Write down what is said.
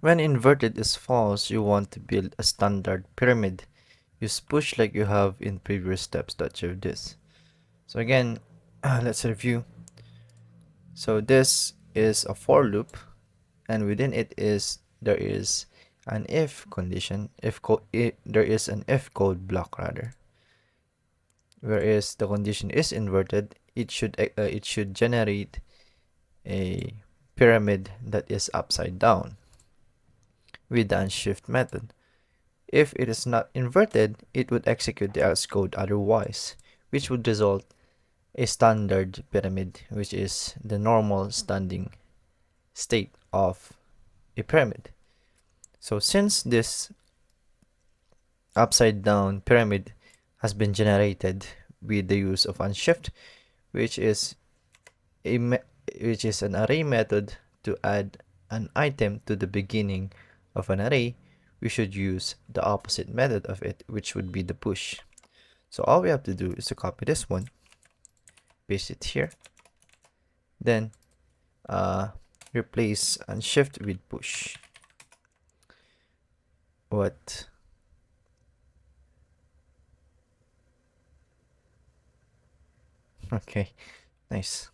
When inverted is false, you want to build a standard pyramid. Use push like you have in previous steps to achieve this. So again, let's review. So this is a for loop, and within it is there is an if condition. There is an if code block rather. Whereas the condition is inverted, it should generate a pyramid that is upside down with the unshift method. If it is not inverted, it would execute the else code otherwise, which would result a standard pyramid, which is the normal standing state of a pyramid. So since this upside down pyramid has been generated with the use of unshift, which is which is an array method to add an item to the beginning of an array, we should use the opposite method of it, which would be the push. So all we have to do is to copy this one, paste it here, then replace unshift with push. What? Okay, nice.